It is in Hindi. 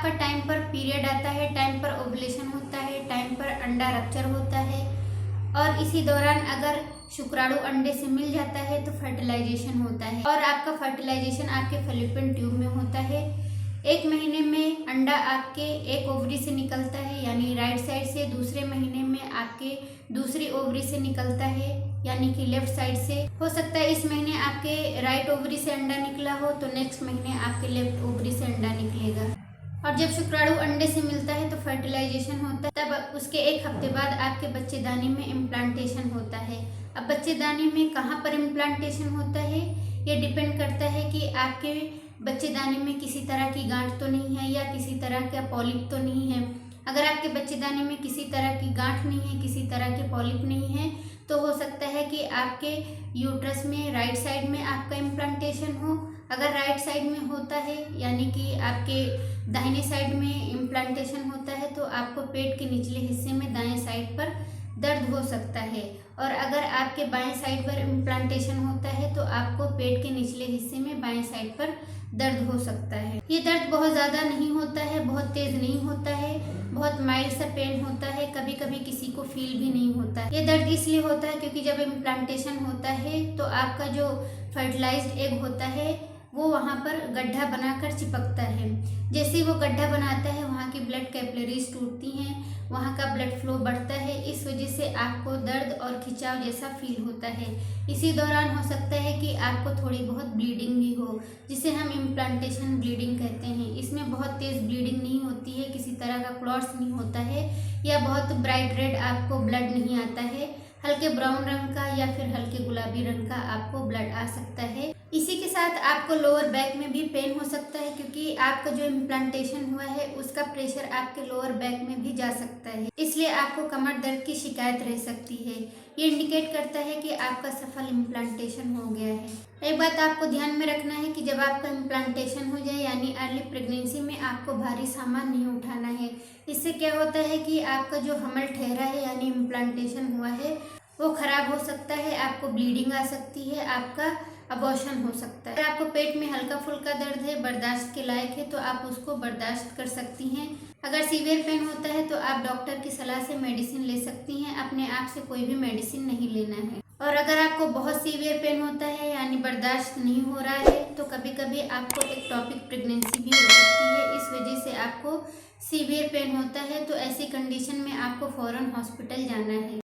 आपका टाइम पर पीरियड आता है, टाइम पर ओवुलेशन होता है, टाइम पर अंडा रप्चर होता है और इसी दौरान अगर शुक्राणु अंडे से मिल जाता है तो फर्टिलाइजेशन होता है और आपका फर्टिलाइजेशन आपके फैलोपियन ट्यूब में होता है। 1 महीने में अंडा आपके एक ओवरी से निकलता है यानी राइट साइड से, दूसरे महीने में आपके दूसरी ओवरी से निकलता है यानी कि लेफ्ट साइड से। हो सकता है इस महीने आपके राइट ओवरी से अंडा निकला हो तो नेक्स्ट महीने आपके लेफ्ट ओवरी से अंडा निकलेगा। और जब शुक्राणु अंडे से मिलता है तो फर्टिलाइजेशन होता है, तब उसके 1 हफ्ते बाद आपके बच्चेदानी में इम्प्लांटेशन होता है। अब बच्चेदानी में कहाँ पर इम्प्लांटेशन होता है ये डिपेंड करता है कि आपके बच्चेदानी में किसी तरह की गांठ तो नहीं है या किसी तरह का पॉलिप तो नहीं है। अगर आपके बच्चेदानी में किसी तरह की गांठ नहीं है, किसी तरह के पॉलिप नहीं है तो हो सकता है कि आपके यूट्रस में राइट साइड में आपका इम्प्लांटेशन हो। अगर राइट साइड में होता है यानी कि आपके दाहिने साइड में इम्प्लांटेशन होता है तो आपको पेट के निचले हिस्से में दाएं साइड पर दर्द हो सकता है और अगर आपके बाएं साइड पर इम्प्लांटेशन होता है तो आपको पेट के निचले हिस्से में बाएं साइड पर दर्द हो सकता है। ये दर्द बहुत ज़्यादा नहीं होता है, बहुत तेज़ नहीं होता है, बहुत माइल्ड सा पेन होता है, कभी कभी किसी को फील भी नहीं होता। ये दर्द इसलिए होता है क्योंकि जब इम्प्लांटेशन होता है तो आपका जो फर्टिलाइज्ड एग होता है वो वहाँ पर गड्ढा बनाकर चिपकता है। जैसे वो गड्ढा बनाता है वहाँ की ब्लड कैपिलरीज टूटती हैं, वहाँ का ब्लड फ्लो बढ़ता है, इस वजह से आपको दर्द और खिंचाव जैसा फील होता है। इसी दौरान हो सकता है कि आपको थोड़ी बहुत ब्लीडिंग भी हो, जिसे हम इम्प्लांटेशन ब्लीडिंग कहते हैं। इसमें बहुत तेज़ ब्लीडिंग नहीं होती है, किसी तरह का क्लॉट्स नहीं होता है या बहुत ब्राइट रेड आपको ब्लड नहीं आता है। हल्के ब्राउन रंग का या फिर हल्के गुलाबी रंग का आपको ब्लड आ सकता है। इसी के साथ आपको लोअर बैक में भी पेन हो सकता है क्योंकि आपका जो इम्प्लांटेशन हुआ है उसका प्रेशर आपके लोअर बैक में भी जा सकता है, इसलिए आपको कमर दर्द की शिकायत रह सकती है। ये इंडिकेट करता है कि आपका सफल इम्प्लांटेशन हो गया है। एक बात आपको ध्यान में रखना है कि जब आपका इम्प्लांटेशन हो जाए यानी अर्ली प्रेगनेंसी में आपको भारी सामान नहीं उठाना है। इससे क्या होता है कि आपका जो हमल ठहरा है यानी इम्प्लांटेशन हुआ है वो खराब हो सकता है, आपको ब्लीडिंग आ सकती है, आपका अबॉर्शन हो सकता है। अगर आपको पेट में हल्का फुल्का दर्द है, बर्दाश्त के लायक है तो आप उसको बर्दाश्त कर सकती हैं। अगर सीवियर पेन होता है तो आप डॉक्टर की सलाह से मेडिसिन ले सकती हैं, अपने आप से कोई भी मेडिसिन नहीं लेना है। और अगर आपको बहुत सीवियर पेन होता है यानी बर्दाश्त नहीं हो रहा है तो कभी कभी आपको एक्टोपिक प्रेगनेंसी भी हो सकती है। इस वजह से आपको सीवियर पेन होता है तो ऐसी कंडीशन में आपको फौरन हॉस्पिटल जाना है।